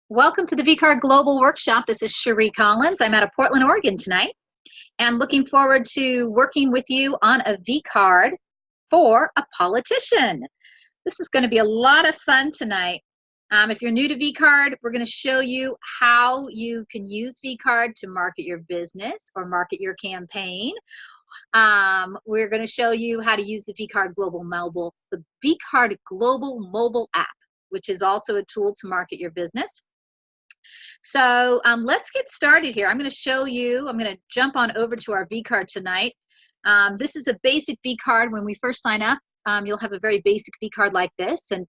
Welcome to the vCard Global Workshop. This is Cherie Collins. I'm out of Portland, Oregon tonight, and looking forward to working with you on a vCard for a politician. This is going to be a lot of fun tonight. If you're new to vCard, we're going to show you how you can use vCard to market your business or market your campaign. We're going to show you how to use the vCard Global Mobile app, which is also a tool to market your business. So let's get started here. I'm going to show you, I'm going to jump on over to our vCard tonight. This is a basic vCard. When we first sign up, you'll have a very basic vCard like this. And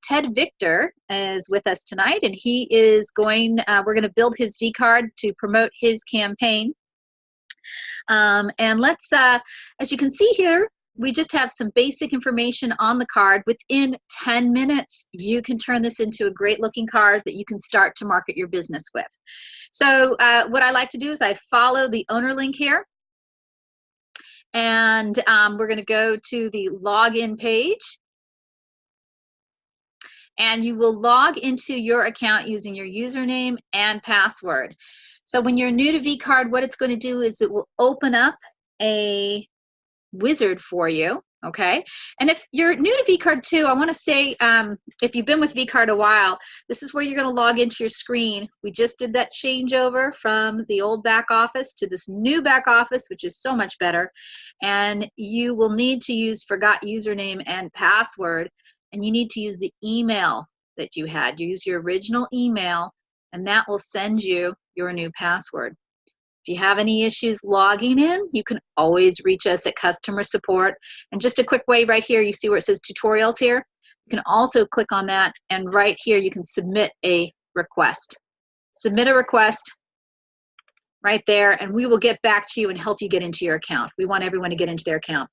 Ted Victor is with us tonight, and he is we're going to build his vCard to promote his campaign. And let's, as you can see here, we just have some basic information on the card. Within 10 minutes, you can turn this into a great looking card that you can start to market your business with. So what I like to do is I follow the owner link here. And we're going to go to the login page. And you will log into your account using your username and password. So when you're new to vCard, what it's going to do is it will open up a wizard for you, okay? And if you're new to vCard too, I want to say, if you've been with vCard a while, this is where you're going to log into your screen. We just did that changeover from the old back office to this new back office, which is so much better. And you will need to use forgot username and password, and you need to use the email that you had. You use your original email, and that will send you your new password. If you have any issues logging in, you can always reach us at customer support. And just a quick way right here, you see where it says tutorials here? You can also click on that, and right here you can submit a request. Submit a request right there, and we will get back to you and help you get into your account. We want everyone to get into their account.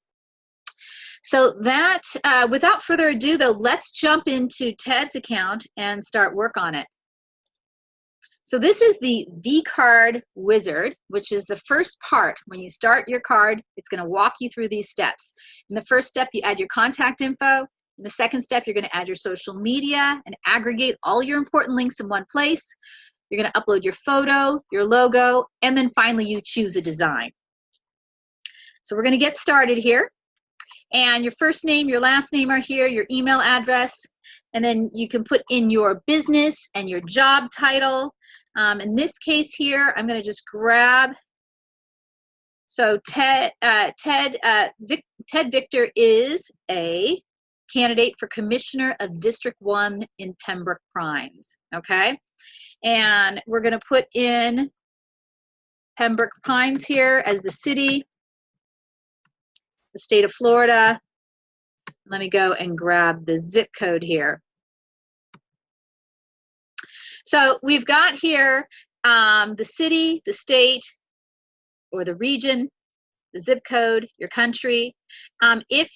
So that, without further ado though, let's jump into Ted's account and start work on it. So this is the vCard wizard, which is the first part. When you start your card, it's going to walk you through these steps. In the first step, you add your contact info. In the second step, you're going to add your social media and aggregate all your important links in one place. You're going to upload your photo, your logo, and then finally you choose a design. So we're going to get started here. And your first name, your last name are here, your email address, and then you can put in your business and your job title. In this case here, I'm going to just grab, so Ted Victor is a candidate for Commissioner of District 1 in Pembroke Pines, okay? And we're going to put in Pembroke Pines here as the city, the state of Florida. Let me go and grab the zip code here. So we've got here the city, the state, or the region, the zip code, your country. If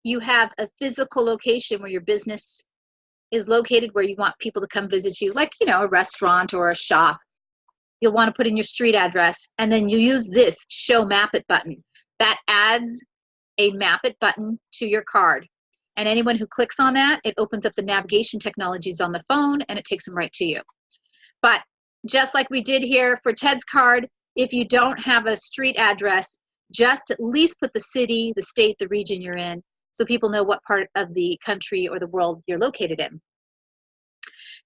you have a physical location where your business is located, where you want people to come visit you, like, you know, a restaurant or a shop, you'll want to put in your street address, and then you use this Show Map It button. That adds a Map It button to your card. And anyone who clicks on that, it opens up the navigation technologies on the phone, and it takes them right to you. But just like we did here for Ted's card, if you don't have a street address, just at least put the city, the state, the region you're in, so people know what part of the country or the world you're located in.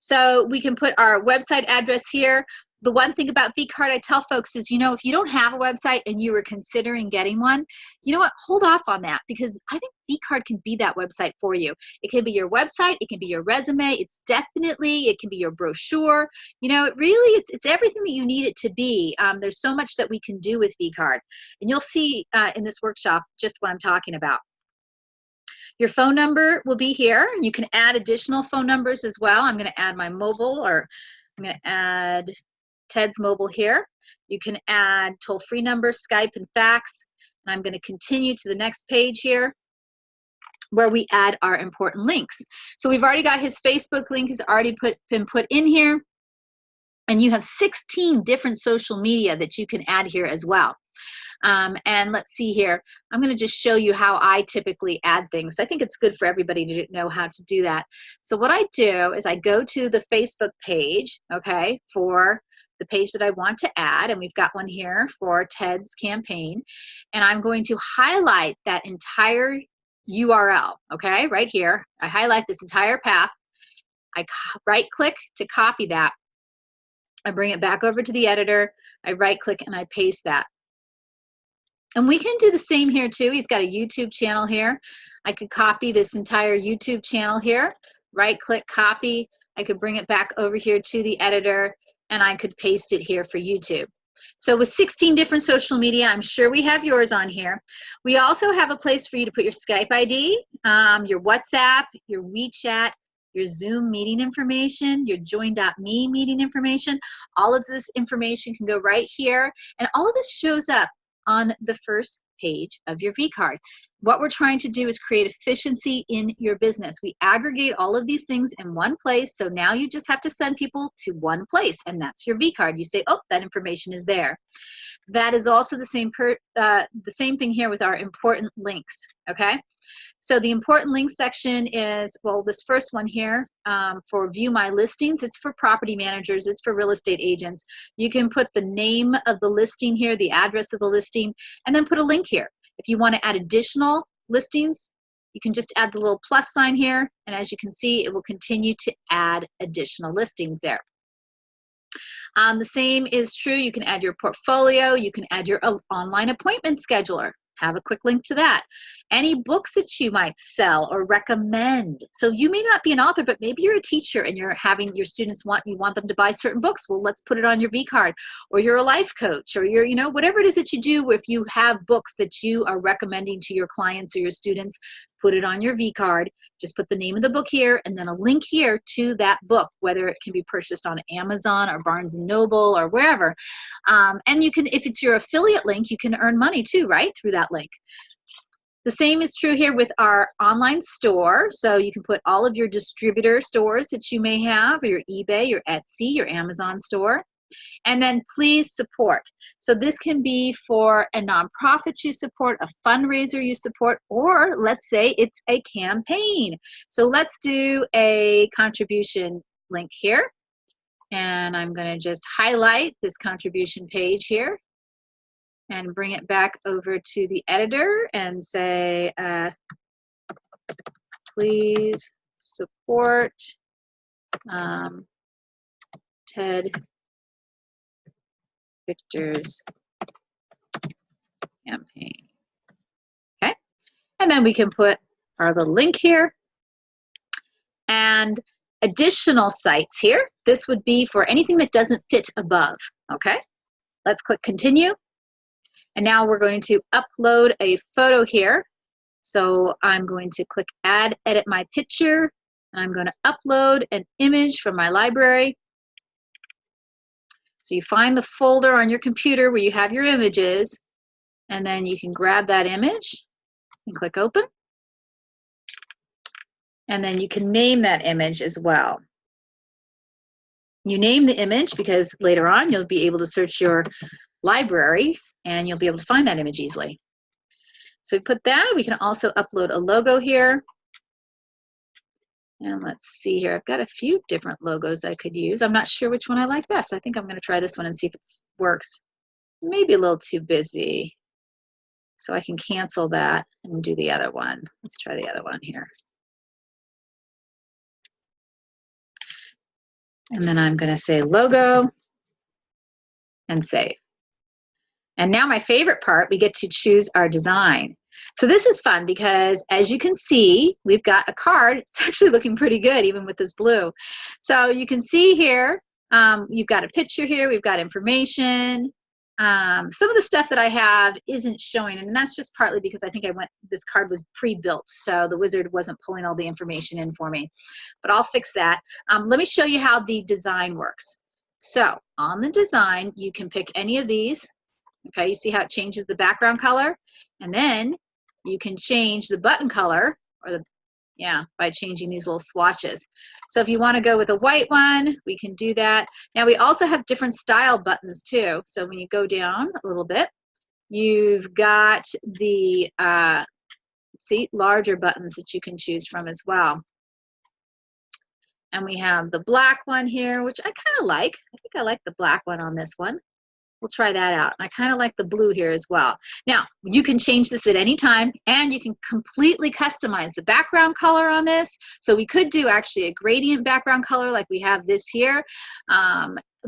So we can put our website address here. The one thing about vCard I tell folks is, you know, if you don't have a website and you were considering getting one, you know what, hold off on that, because I think vCard can be that website for you. It can be your website, it can be your resume, it can be your brochure. You know, it really, it's everything that you need it to be. There's so much that we can do with vCard, and you'll see in this workshop just what I'm talking about. Your phone number will be here. You can add additional phone numbers as well. I'm going to add my mobile, or I'm going to add Ted's mobile here. You can add toll-free numbers, Skype, and fax. And I'm going to continue to the next page here, where we add our important links. So we've already got his Facebook link has already been put in here. And you have 16 different social media that you can add here as well. And let's see here. I'm going to just show you how I typically add things. I think it's good for everybody to know how to do that. So what I do is I go to the Facebook page, okay, for the page that I want to add, and we've got one here for Ted's campaign, and I'm going to highlight that entire URL, okay, right here. I highlight this entire path. I right click to copy that. I bring it back over to the editor. I right click and I paste that. And we can do the same here too. He's got a YouTube channel here. I could copy this entire YouTube channel here, right click, copy. I could bring it back over here to the editor and I could paste it here for YouTube. So with 16 different social media, I'm sure we have yours on here. We also have a place for you to put your Skype ID, your WhatsApp, your WeChat, your Zoom meeting information, your Join.me meeting information. All of this information can go right here, and all of this shows up on the first page of your vCard. What we're trying to do is create efficiency in your business. We aggregate all of these things in one place, so now you just have to send people to one place, and that's your vCard. You say, oh, that information is there. That is also the same thing here with our important links, okay? So the important links section is, well, this first one here for view my listings, it's for property managers, it's for real estate agents. You can put the name of the listing here, the address of the listing, and then put a link here. If you want to add additional listings, you can just add the little plus sign here, and as you can see, it will continue to add additional listings there. The same is true, you can add your portfolio, you can add your online appointment scheduler. Have a quick link to that. Any books that you might sell or recommend. So you may not be an author, but maybe you're a teacher and you're having your students you want them to buy certain books. Well, let's put it on your vCard. Or you're a life coach, or you're, whatever it is that you do. If you have books that you are recommending to your clients or your students, put it on your vCard. Just put the name of the book here and then a link here to that book, whether it can be purchased on Amazon or Barnes & Noble or wherever. And you can, if it's your affiliate link, you can earn money too, right, through that link. The same is true here with our online store. So you can put all of your distributor stores that you may have, or your eBay, your Etsy, your Amazon store. And then please support. So this can be for a nonprofit you support, a fundraiser you support, or let's say it's a campaign. So let's do a contribution link here. And I'm going to just highlight this contribution page here and bring it back over to the editor and say, please support Ted Victor's campaign. Okay, and then we can put our little link here and additional sites here. This would be for anything that doesn't fit above. Okay, let's click continue. And now we're going to upload a photo here. So I'm going to click add, edit my picture, and I'm going to upload an image from my library. So you find the folder on your computer where you have your images, and then you can grab that image and click open. And then you can name that image as well. You name the image because later on you'll be able to search your library and you'll be able to find that image easily. So we put that. We can also upload a logo here. And let's see here. I've got a few different logos I could use. I'm not sure which one I like best. I think I'm going to try this one and see if it works. Maybe a little too busy. So I can cancel that and do the other one. Let's try the other one here. And then I'm going to say logo and save. And now my favorite part, we get to choose our design. So this is fun because as you can see, we've got a card. It's actually looking pretty good even with this blue. So you can see here, you've got a picture here, we've got information. Some of the stuff that I have isn't showing, and that's just partly because I think this card was pre-built, so the wizard wasn't pulling all the information in for me. But I'll fix that. Let me show you how the design works. So on the design, you can pick any of these. Okay, you see how it changes the background color? And then you can change the button color, or by changing these little swatches. So if you want to go with a white one, we can do that. Now we also have different style buttons too. So when you go down a little bit, You've got the see, larger buttons that you can choose from as well. And we have the black one here, which I kind of like. I think I like the black one on this one. We'll try that out. I kind of like the blue here as well. Now, you can change this at any time, and you can completely customize the background color on this. So we could do actually a gradient background color like we have this here.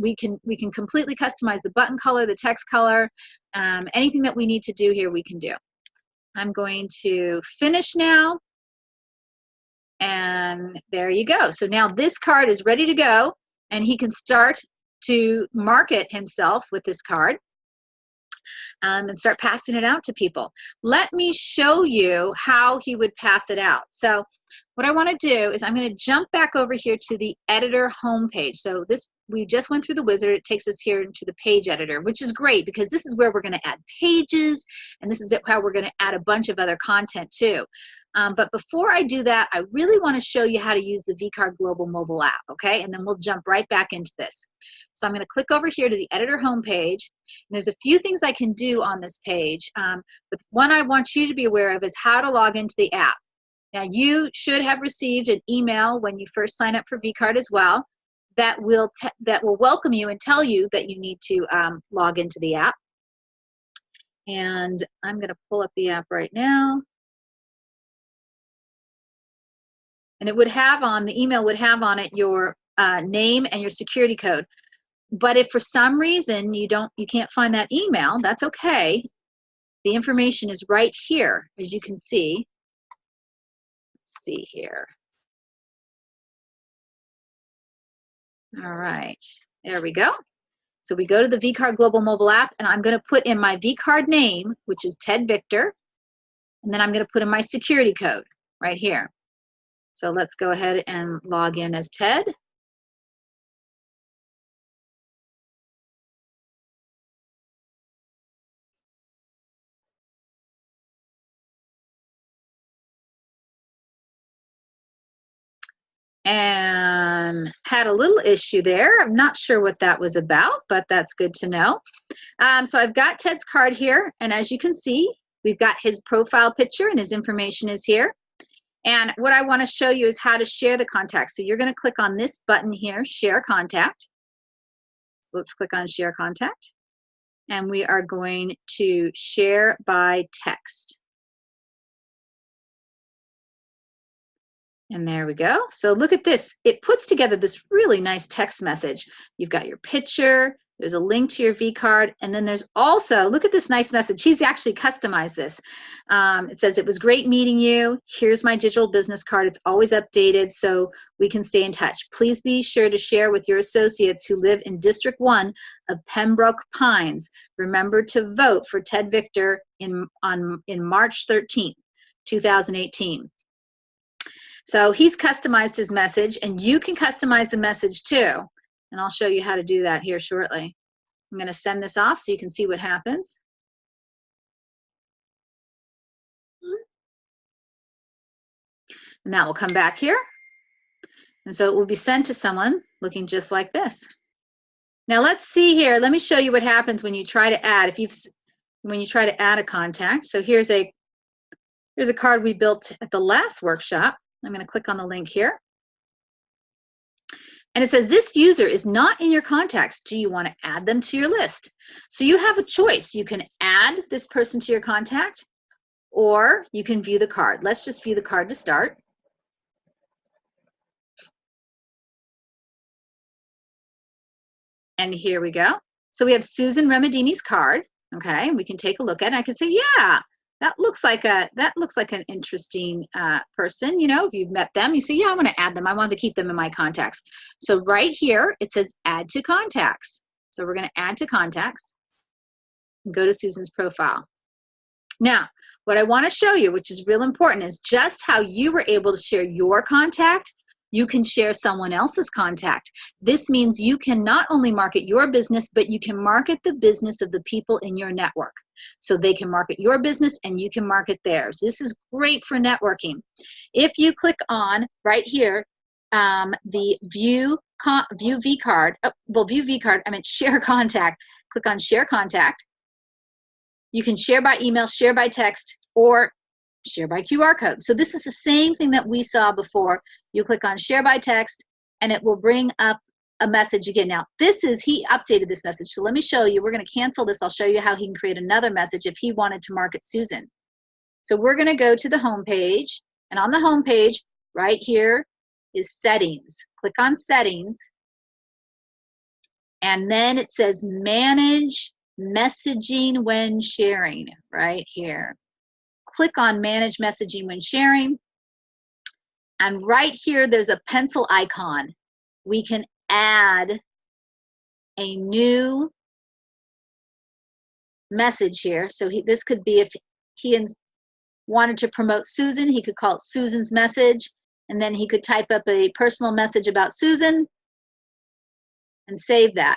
We can completely customize the button color, the text color, anything that we need to do here we can do. I'm going to finish now. And there you go. So now this card is ready to go, and he can start to market himself with this card and start passing it out to people. Let me show you how he would pass it out. So what I want to do is I'm going to jump back over here to the editor homepage. So this, we just went through the wizard. It takes us here into the page editor, which is great because this is where we're going to add pages, and this is how we're going to add a bunch of other content too. But before I do that, I really want to show you how to use the vCard Global mobile app, okay? And then we'll jump right back into this. So I'm going to click over here to the editor homepage. And there's a few things I can do on this page. But one I want you to be aware of is how to log into the app. Now, you should have received an email when you first sign up for vCard as well that will welcome you and tell you that you need to log into the app. And I'm going to pull up the app right now. And it would have on, the email would have on it your name and your security code. But if for some reason you can't find that email, that's okay. The information is right here, as you can see. Let's see here. All right, there we go. So we go to the vCard Global mobile app, and I'm going to put in my vCard name, which is Ted Victor, and then I'm going to put in my security code right here. So let's go ahead and log in as Ted. And had a little issue there. I'm not sure what that was about, but that's good to know. So I've got Ted's card here, and as you can see, we've got his profile picture and his information is here. And what I want to show you is how to share the contact. So you're going to click on this button here, Share Contact. So let's click on Share Contact. And we are going to share by text. And there we go. So look at this. It puts together this really nice text message. You've got your picture, there's a link to your vCard, and then there's also, look at this nice message. He's actually customized this. It says, "It was great meeting you. Here's my digital business card. It's always updated so we can stay in touch. Please be sure to share with your associates who live in District 1 of Pembroke Pines. Remember to vote for Ted Victor in March 13th, 2018. So he's customized his message, and you can customize the message too. And I'll show you how to do that here shortly. I'm going to send this off so you can see what happens. And that will come back here. And so it will be sent to someone looking just like this. Now let's see here. Let me show you what happens when you try to add, when you try to add a contact. So here's a card we built at the last workshop. I'm going to click on the link here. And it says, "This user is not in your contacts. Do you want to add them to your list?" So you have a choice. You can add this person to your contact, or you can view the card. Let's just view the card to start. And here we go. So we have Susan Remedini's card. Okay, and we can take a look at it. I can say, yeah, that looks like an interesting person. You know, if you've met them, you say, yeah, I want to add them. I want to keep them in my contacts. So right here, it says add to contacts. So we're going to add to contacts and go to Susan's profile. Now, what I want to show you, which is real important, is just how you were able to share your contact. You can share someone else's contact. This means you can not only market your business, but you can market the business of the people in your network. So they can market your business and you can market theirs. This is great for networking. If you click on right here, the view vCard, view vCard, I meant share contact. Click on share contact. You can share by email, share by text, or share by QR code. So this is the same thing that we saw before. You click on share by text and it will bring up a message again. Now he updated this message. So let me show you. We're going to cancel this. I'll show you how he can create another message if he wanted to market Susan. So we're going to go to the home page, and on the home page right here is settings. Click on settings, and then it says manage messaging when sharing right here. Click on manage messaging when sharing, and right here there's a pencil icon. We can add a new message here. So this could be if he wanted to promote Susan, he could call it Susan's message, and then he could type up a personal message about Susan and save that.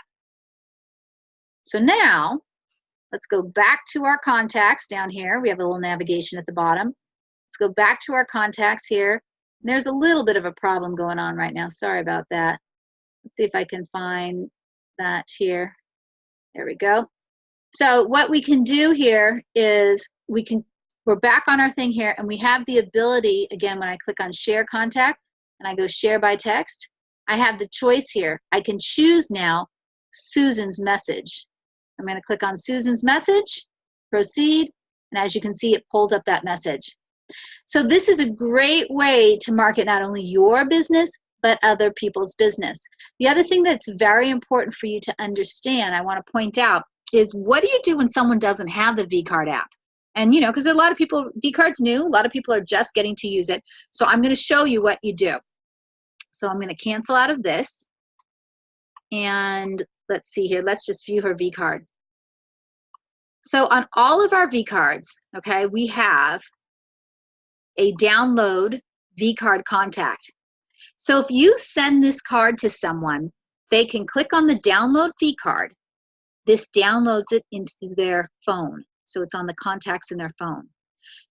So now let's go back to our contacts down here. We have a little navigation at the bottom. Let's go back to our contacts here. There's a little bit of a problem going on right now. Sorry about that. Let's see if I can find that here. There we go. So what we can do here is we're back on our thing here, and we have the ability, again, when I click on share contact and I go share by text, I have the choice here. I can choose now Susan's message. I'm going to click on Susan's message, proceed, and as you can see, it pulls up that message. So this is a great way to market not only your business, but other people's business. The other thing that's very important for you to understand, I want to point out, is what do you do when someone doesn't have the vCard app? And you know, because a lot of people, vCard's new, a lot of people are just getting to use it. So I'm going to show you what you do. So I'm going to cancel out of this. And let's see here, let's just view her vCard. So on all of our vCards, okay, we have a download vCard contact. So if you send this card to someone, they can click on the download vCard. This downloads it into their phone. So it's on the contacts in their phone.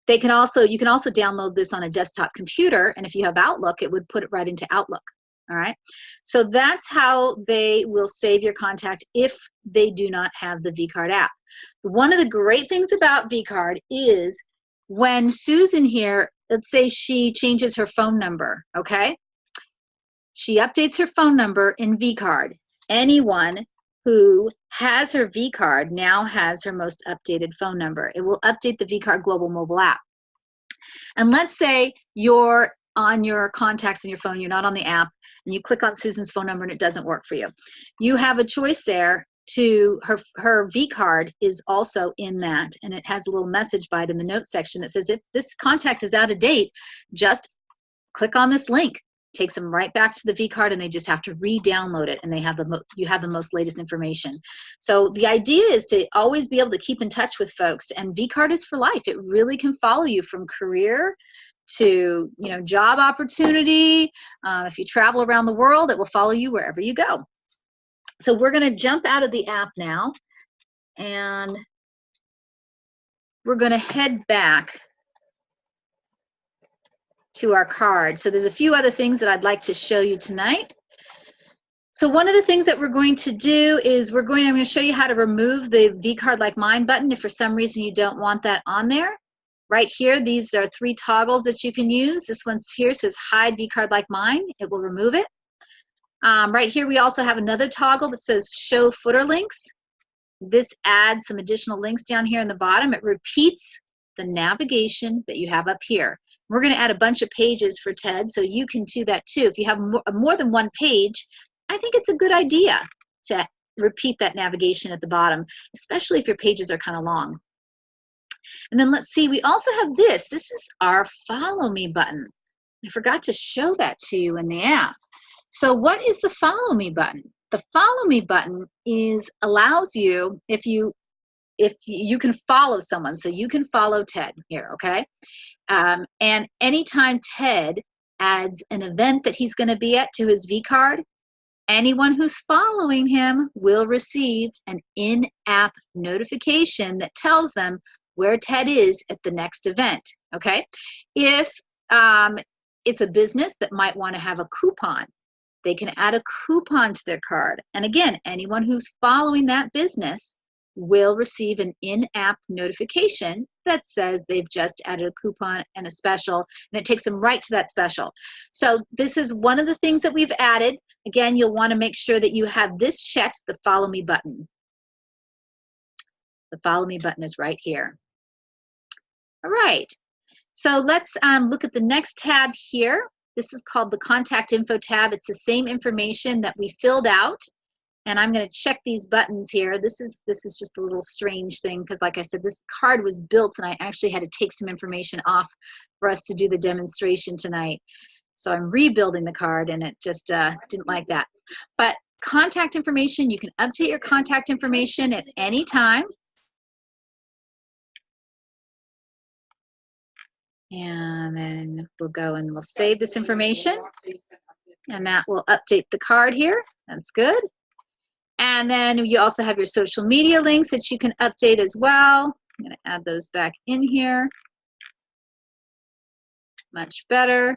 You can also download this on a desktop computer, and if you have Outlook, it would put it right into Outlook. All right. So that's how they will save your contact if they do not have the vCard app. One of the great things about vCard is when Susan here, let's say she changes her phone number, okay? She updates her phone number in vCard. Anyone who has her vCard now has her most updated phone number. It will update the vCard Global mobile app. And let's say you're on your contacts in your phone, you're not on the app, and you click on Susan's phone number and it doesn't work for you. You have a choice there to, her vCard is also in that, and it has a little message bite in the notes section that says if this contact is out of date, just click on this link. Takes them right back to the vCard, and they just have to re-download it, and they have you have the most latest information. So the idea is to always be able to keep in touch with folks, and vCard is for life. It really can follow you from career to job opportunity. If you travel around the world, it will follow you wherever you go. So we're going to jump out of the app now, and we're going to head back to our card. So there's a few other things that I'd like to show you tonight. So one of the things that we're going to do is I'm going to show you how to remove the vCard Like Mine button if for some reason you don't want that on there. Right here, these are 3 toggles that you can use. This one's here says hide vCard Like Mine. It will remove it. Right here, we also have another toggle that says show footer links. This adds some additional links down here in the bottom. It repeats the navigation that you have up here. We're going to add a bunch of pages for TED, so you can do that too. If you have more than one page, I think it's a good idea to repeat that navigation at the bottom, especially if your pages are kind of long. And then let's see, we also have this. This is our Follow Me button. I forgot to show that to you in the app. So what is the Follow Me button? The Follow Me button allows you, if you can follow someone, so you can follow Ted here, okay? And anytime Ted adds an event that he's going to be at to his vCard, anyone who's following him will receive an in-app notification that tells them where Ted is at the next event, okay? If it's a business that might want to have a coupon, they can add a coupon to their card. And again, anyone who's following that business will receive an in-app notification that says they've just added a coupon and a special, and it takes them right to that special. So this is one of the things that we've added. Again, you'll want to make sure that you have this checked, the Follow Me button. The Follow Me button is right here. All right, so let's look at the next tab here. This is called the Contact Info tab. It's the same information that we filled out. And I'm going to check these buttons here. This is just a little strange thing because, like I said, this card was built and I actually had to take some information off for us to do the demonstration tonight. So I'm rebuilding the card and it just didn't like that. But contact information, you can update your contact information at any time. And then we'll go and we'll save this information. And that will update the card here. That's good. And then you also have your social media links that you can update as well. I'm going to add those back in here. Much better.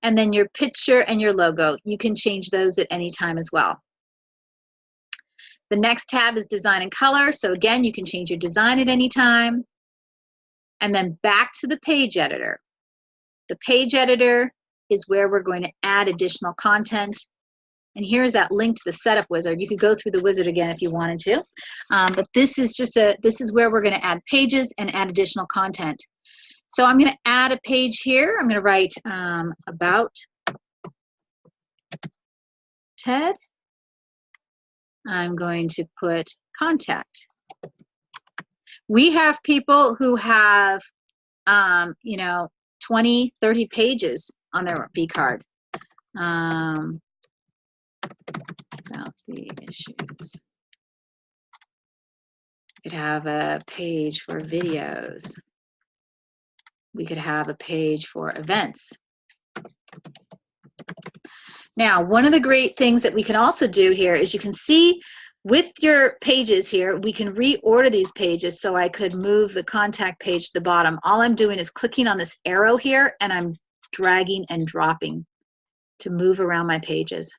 And then your picture and your logo. You can change those at any time as well. The next tab is Design and Color. So again, you can change your design at any time. And then back to the page editor. The page editor is where we're going to add additional content. And here's that link to the setup wizard. You could go through the wizard again if you wanted to. But this is where we're going to add pages and add additional content. So I'm going to add a page here. I'm going to write about Ted. I'm going to put contact. We have people who have, 20, 30 pages on their vCard. About the issues. We could have a page for videos. We could have a page for events. Now, one of the great things that we can also do here is you can see with your pages here, we can reorder these pages. So I could move the contact page to the bottom. All I'm doing is clicking on this arrow here and I'm dragging and dropping to move around my pages.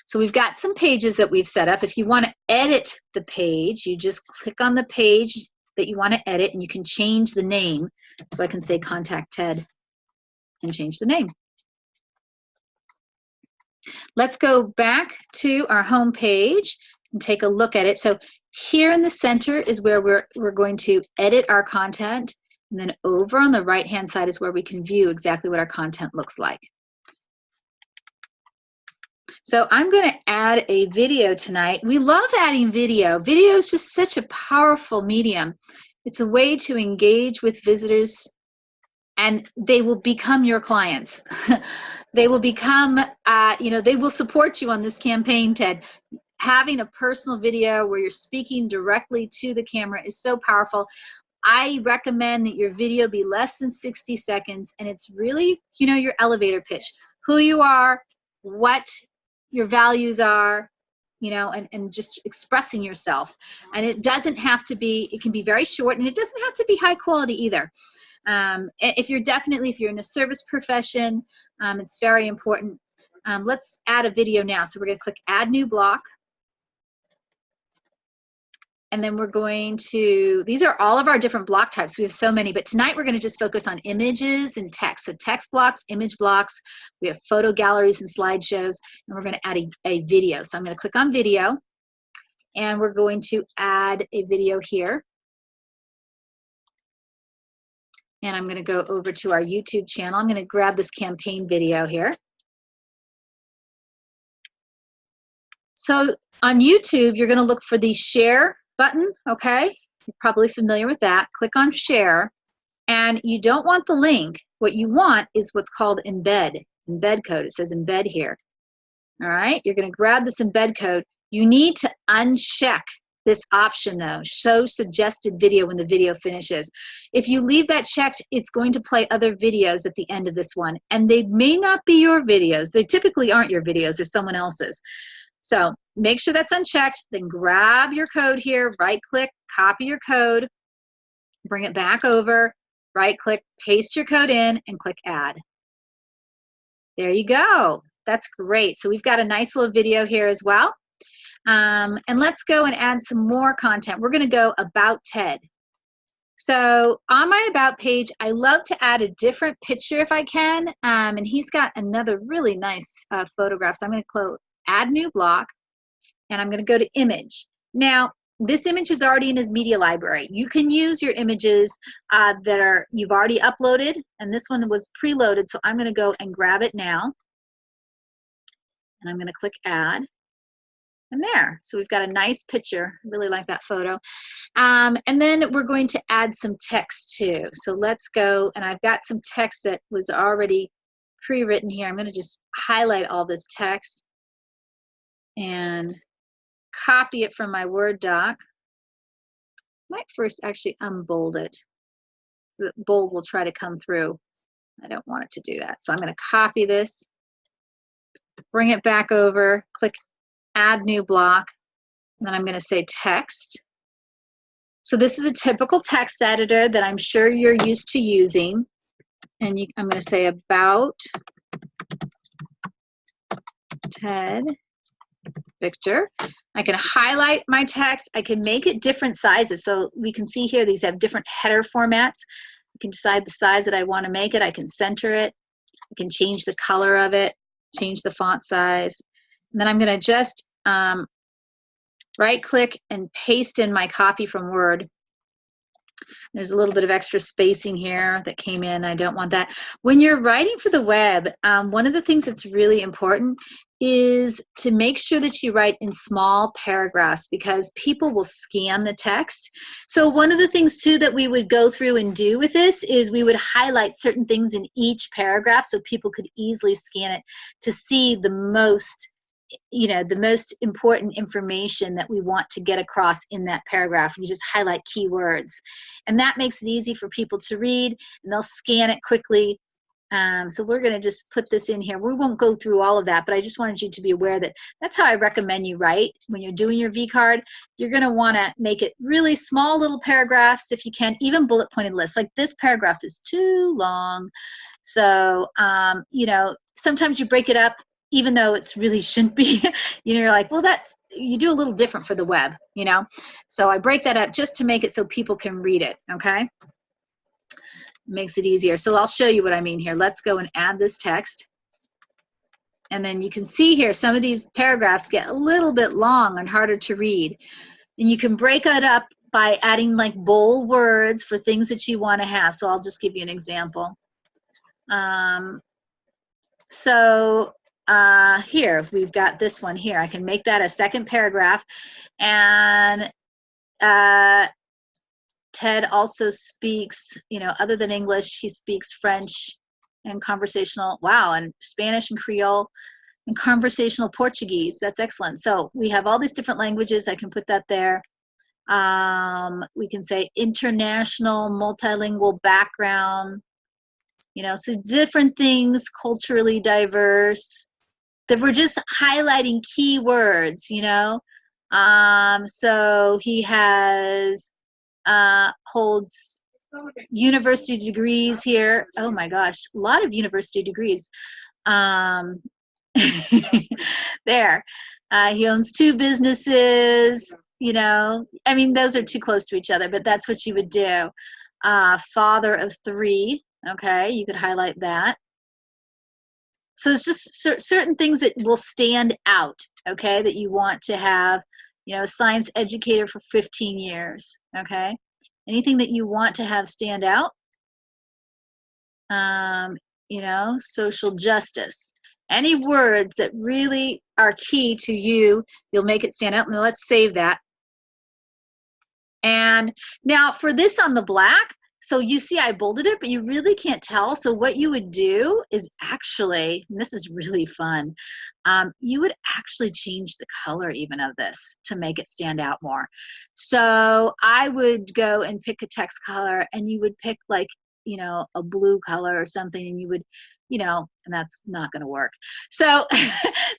So we've got some pages that we've set up. If you want to edit the page, you just click on the page that you want to edit and you can change the name. So I can say Contact Ted and change the name. Let's go back to our home page and take a look at it. So here in the center is where we're going to edit our content. And then over on the right-hand side is where we can view exactly what our content looks like. So I'm going to add a video tonight. We love adding video. Video is just such a powerful medium. It's a way to engage with visitors and they will become your clients. They will become, they will support you on this campaign, Ted. Having a personal video where you're speaking directly to the camera is so powerful. I recommend that your video be less than 60 seconds and it's really, your elevator pitch. Who you are, what your values are, and just expressing yourself. And it doesn't have to be, it can be very short and it doesn't have to be high quality either. If you're in a service profession, it's very important. Let's add a video now. So we're going to click Add New Block. And then we're going to, these are all of our different block types. We have so many, but tonight we're going to just focus on images and text. So text blocks, image blocks, we have photo galleries and slideshows, and we're going to add a video. So I'm going to click on video, and we're going to add a video here. And I'm going to go over to our YouTube channel. I'm going to grab this campaign video here. So on YouTube, you're going to look for the share button, okay? You're probably familiar with that. Click on share, and you don't want the link. What you want is what's called embed code. It says embed here. All right, you're going to grab this embed code. You need to uncheck this option though, show suggested video when the video finishes. If you leave that checked, it's going to play other videos at the end of this one, and they may not be your videos. They typically aren't your videos, they're someone else's. So make sure that's unchecked, then grab your code here, right click, copy your code, bring it back over, right click, paste your code in, and click add. There you go. That's great. So we've got a nice little video here as well. And let's go and add some more content. We're going to go about Ted. So on my About page, I love to add a different picture if I can. And he's got another really nice photograph. So I'm going to add new block, and I'm going to go to image. Now, this image is already in his media library. You can use your images that you've already uploaded, and this one was preloaded, so I'm going to go and grab it now. And I'm going to click add. And there, so we've got a nice picture. I really like that photo. And then we're going to add some text too. So let's go, and I've got some text that was already pre-written here. I'm going to just highlight all this text and copy it from my Word doc. Might first actually unbold it. The bold will try to come through. I don't want it to do that. So I'm going to copy this, bring it back over, click add new block, and then I'm going to say text. So this is a typical text editor that I'm sure you're used to using. And I'm going to say about Ted Victor. I can highlight my text. I can make it different sizes. So we can see here these have different header formats. I can decide the size that I want to make it. I can center it. I can change the color of it, change the font size. And then I'm going to just right click and paste in my copy from Word. There's a little bit of extra spacing here that came in. I don't want that. When you're writing for the web, one of the things that's really important is to make sure that you write in small paragraphs, because people will scan the text. So one of the things too that we would go through and do with this is we would highlight certain things in each paragraph so people could easily scan it to see the most important information that we want to get across in that paragraph. You just highlight keywords, and that makes it easy for people to read, and they'll scan it quickly. So we're going to just put this in here. We won't go through all of that, but I just wanted you to be aware that that's how I recommend you write when you're doing your vCard. You're going to want to make it really small little paragraphs if you can, even bullet pointed lists. Like this paragraph is too long. So, sometimes you break it up, even though it's really shouldn't be. You're like, well, you do a little different for the web, So I break that up just to make it so people can read it, okay? Makes it easier. So I'll show you what I mean here. Let's go and add this text. And then you can see here, some of these paragraphs get a little bit long and harder to read. And you can break it up by adding like bold words for things that you want to have. So I'll just give you an example. Here, we've got this one here. I can make that a second paragraph. And Ted also speaks, other than English, he speaks French and conversational, and Spanish and Creole and conversational Portuguese. That's excellent. So we have all these different languages. I can put that there. We can say international, multilingual background, so different things, culturally diverse, that we're just highlighting keywords, So he holds university degrees here. Oh my gosh, a lot of university degrees. There. He owns 2 businesses, I mean, those are too close to each other, but that's what you would do. Father of 3. Okay, you could highlight that. So it's just certain things that will stand out, okay, that you want to have, science educator for 15 years, okay? Anything that you want to have stand out, social justice. Any words that really are key to you, you'll make it stand out. Now let's save that. And now for this on the black, so you see I bolded it, but you really can't tell. So what you would do is actually, and this is really fun, you would actually change the color even of this to make it stand out more. So I would go and pick a text color, and you would pick like, a blue color or something, and you would, and that's not going to work. So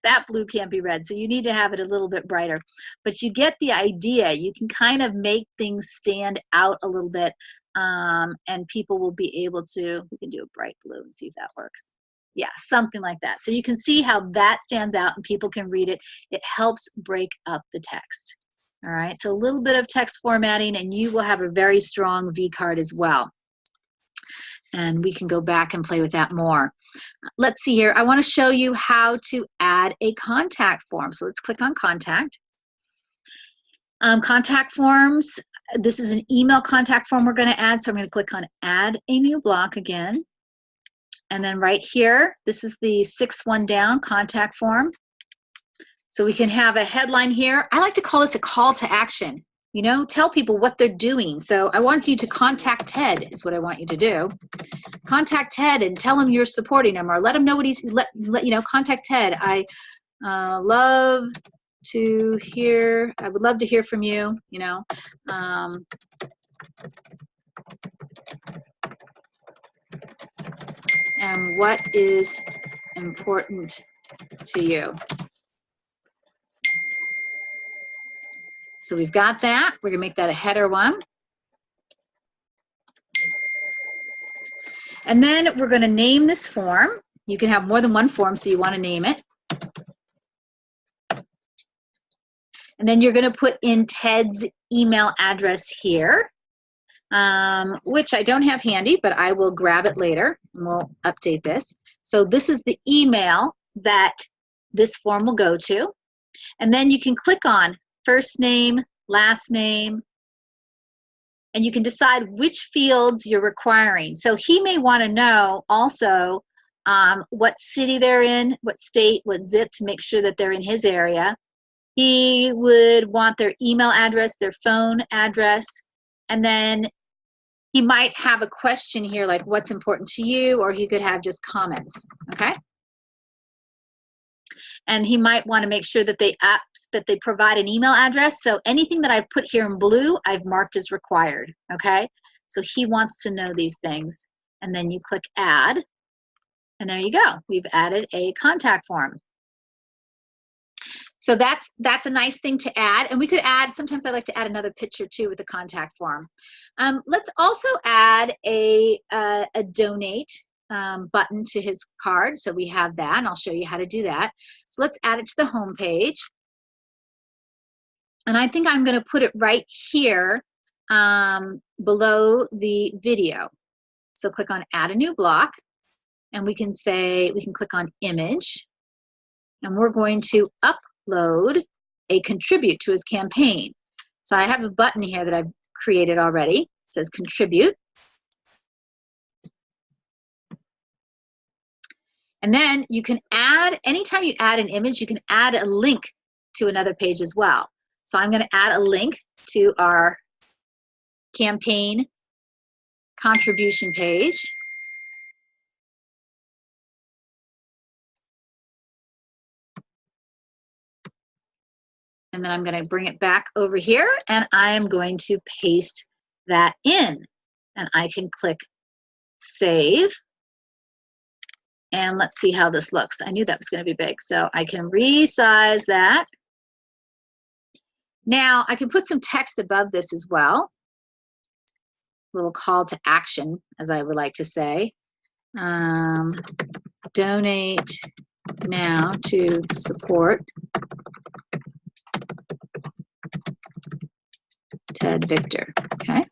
that blue can't be red. So you need to have it a little bit brighter. But you get the idea. You can kind of make things stand out a little bit, and people will be able to, we can do a bright blue and see if that works. Yeah, something like that. So you can see how that stands out and people can read it. It helps break up the text. All right, so a little bit of text formatting and you will have a very strong vCard as well. And we can go back and play with that more. Let's see here. I want to show you how to add a contact form. So let's click on contact. Contact forms. This is an email contact form we're going to add. So I'm going to click on add a new block again. And then right here, this is the 6th one down, contact form. So we can have a headline here. I like to call this a call to action. You know, tell people what they're doing. So I want you to contact Ted is what I want you to do. Contact Ted and tell him you're supporting him, or let him know what he's, let you know, contact Ted. I would love to hear from you, you know. And what is important to you. So we've got that. We're gonna make that a header one. And then we're gonna name this form. You can have more than one form, so you wanna name it. And then you're gonna put in Ted's email address here, which I don't have handy, but I will grab it later and we'll update this. So this is the email that this form will go to. And then you can click on first name, last name, and you can decide which fields you're requiring. So he may want to know also what city they're in, what state, what zip, to make sure that they're in his area. He would want their email address, their phone address, and then he might have a question here like what's important to you, or he could have just comments, okay? And he might want to make sure that they provide an email address. So anything that I've put here in blue, I've marked as required, okay? So he wants to know these things. And then you click add, and there you go. We've added a contact form. So that's a nice thing to add. And we could add, sometimes I like to add another picture too with the contact form. Let's also add a donate button to his card. So we have that, and I'll show you how to do that. So let's add it to the home page. And I think I'm going to put it right here below the video. So click on add a new block, and we can click on image, and we're going to upload a contribute to his campaign. So I have a button here that I've created already. It says contribute. And then you can add, anytime you add an image, you can add a link to another page as well. So I'm going to add a link to our campaign contribution page. And then I'm going to bring it back over here, and I'm going to paste that in. And I can click save. And let's see how this looks. I knew that was going to be big, so I can resize that. Now I can put some text above this as well. Little call to action, as I would like to say. Donate now to support Ted Victor. Okay.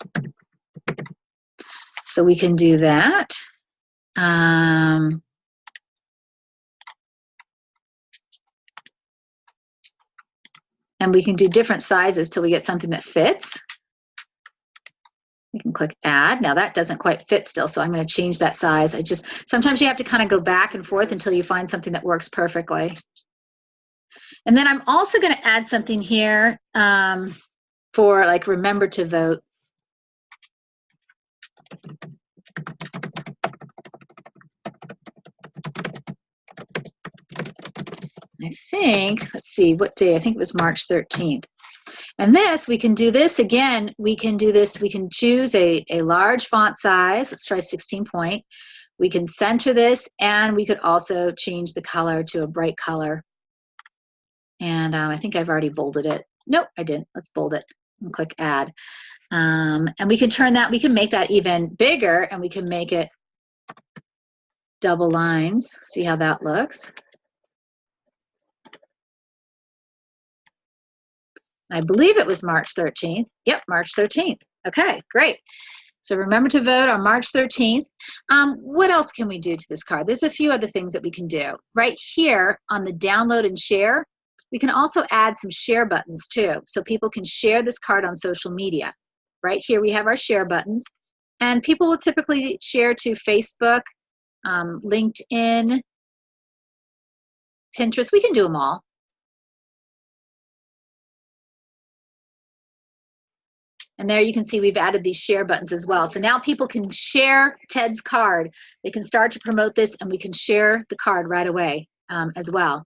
So we can do that. And we can do different sizes till we get something that fits. We can click add. Now that doesn't quite fit still, so I'm going to change that size. Sometimes you have to kind of go back and forth until you find something that works perfectly. And then I'm also going to add something here for like remember to vote. I think, let's see, what day? I think it was March 13th. And this, we can do this again. We can do this. We can choose a large font size. Let's try 16 point. We can center this, and we could also change the color to a bright color. And I think I've already bolded it. Nope, I didn't. Let's bold it and click add. And we can turn that, we can make that even bigger, and we can make it double lines. See how that looks? I believe it was March 13th. Yep, March 13th. Okay, great. So remember to vote on March 13th. What else can we do to this card? There's a few other things that we can do. Right here on the download and share, we can also add some share buttons too. So people can share this card on social media. Right here we have our share buttons. And people will typically share to Facebook, LinkedIn, Pinterest. We can do them all. And there you can see we've added these share buttons as well. So now people can share Ted's card. They can start to promote this and we can share the card right away as well.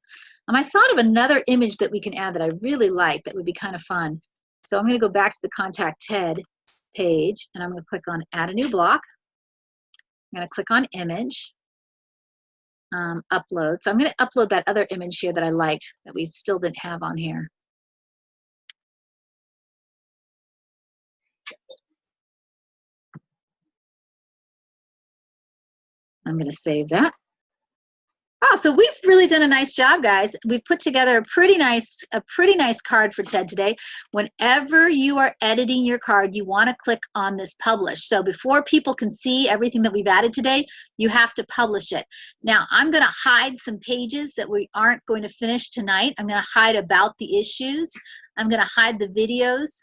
I thought of another image that we can add that I really like that would be kind of fun. So I'm going to go back to the Contact Ted page and I'm going to click on Add a New Block. I'm going to click on Image, Upload. So I'm going to upload that other image here that I liked that we still didn't have on here. I'm going to save that. Oh, so we've really done a nice job, guys. We've put together a pretty nice card for Ted today. Whenever you are editing your card, you want to click on this publish. So before people can see everything that we've added today, you have to publish it. Now, I'm going to hide some pages that we aren't going to finish tonight. I'm going to hide about the issues. I'm going to hide the videos.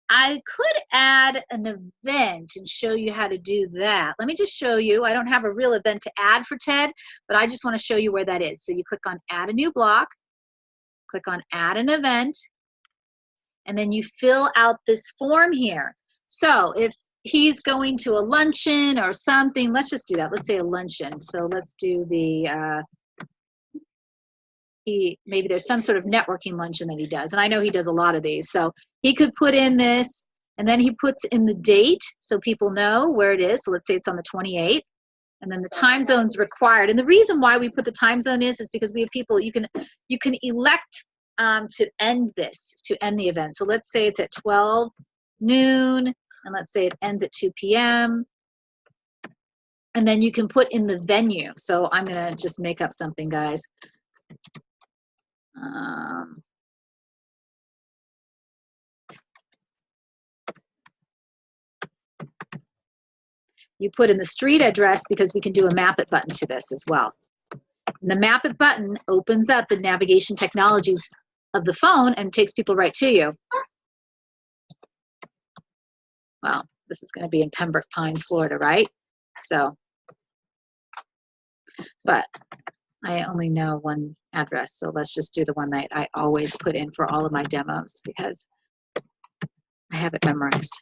I could add an event and show you how to do that. Let me just show you. I don't have a real event to add for Ted, but I just want to show you where that is. So you click on Add a New Block, click on Add an Event, and then you fill out this form here. So if he's going to a luncheon or something, let's just do that. Let's say a luncheon. So let's do the maybe there's some sort of networking luncheon that he does, and I know he does a lot of these. So he could put in this, and then he puts in the date so people know where it is. So let's say it's on the 28th, and then the time zone's required. And the reason why we put the time zone is because we have people, you can elect to end this, to end the event. So let's say it's at 12 noon, and let's say it ends at 2 p.m. And then you can put in the venue. So I'm gonna just make up something, guys. You put in the street address because we can do a map it button to this as well. And the map it button opens up the navigation technologies of the phone and takes people right to you. Well, this is going to be in Pembroke Pines, Florida, right? So, but I only know one address, so let's just do the one that I always put in for all of my demos because I have it memorized.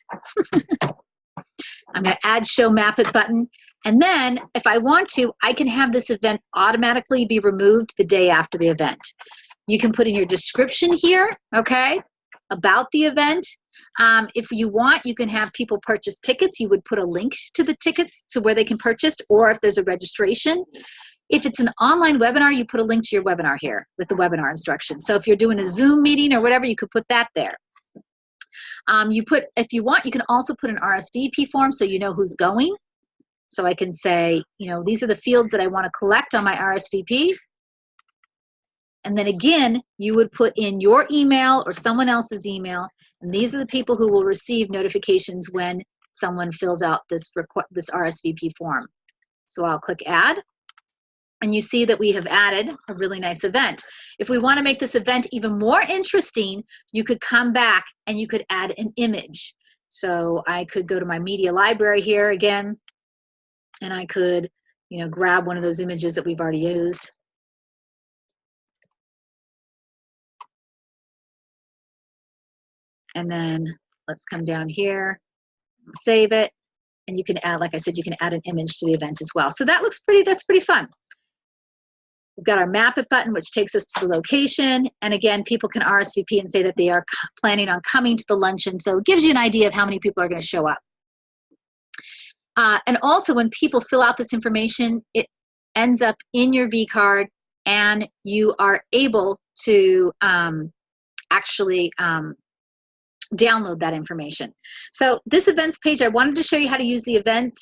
I'm going to add show map it button, and then if I want to, I can have this event automatically be removed the day after the event. You can put in your description here, okay, about the event. If you want, you can have people purchase tickets. You would put a link to the tickets to where they can purchase, or if there's a registration. If it's an online webinar, you put a link to your webinar here with the webinar instructions. So if you're doing a Zoom meeting or whatever, you could put that there. If you want, you can also put an RSVP form so you know who's going. So I can say, you know, these are the fields that I want to collect on my RSVP. And then again, you would put in your email or someone else's email, and these are the people who will receive notifications when someone fills out this RSVP form. So I'll click Add. And you see that we have added a really nice event. If we want to make this event even more interesting, you could come back and you could add an image. So I could go to my media library here again, and I could, you know, grab one of those images that we've already used. And then let's come down here, save it, and you can add, like I said, you can add an image to the event as well. So that looks pretty, that's pretty fun. We've got our map it button, which takes us to the location. And again, people can RSVP and say that they are planning on coming to the luncheon. So it gives you an idea of how many people are going to show up. And also when people fill out this information, it ends up in your vCard, and you are able to actually download that information. So this events page, I wanted to show you how to use the event,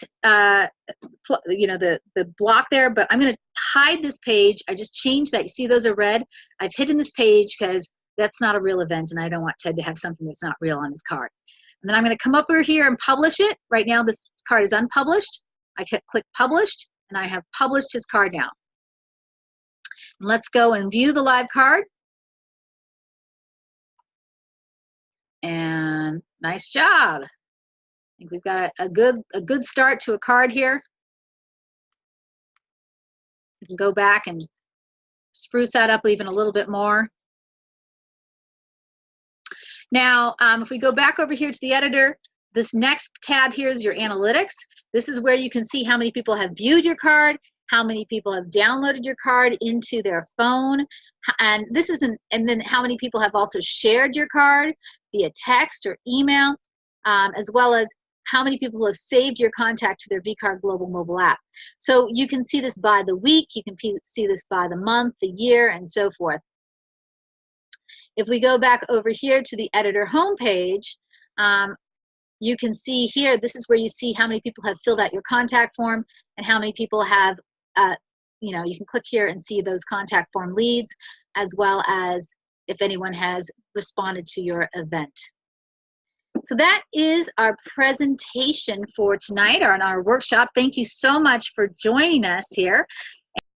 you know, the block there, but I'm going to hide this page. I just changed that. You see those are red. I've hidden this page because that's not a real event, and I don't want Ted to have something that's not real on his card. And then I'm going to come up over here and publish it. Right now this card is unpublished. I click published, and I have published his card now. And let's go and view the live card. And nice job. I think we've got a good start to a card here. You can go back and spruce that up even a little bit more. Now, if we go back over here to the editor, this next tab here is your analytics. This is where you can see how many people have viewed your card, how many people have downloaded your card into their phone, and this is and then how many people have also shared your card via text or email, as well as how many people have saved your contact to their vCard Global mobile app. So you can see this by the week, you can see this by the month, the year, and so forth. If we go back over here to the editor homepage, you can see here, this is where you see how many people have filled out your contact form and how many people have, you know, you can click here and see those contact form leads, as well as if anyone has responded to your event. So that is our presentation for tonight, or in our workshop. Thank you so much for joining us here.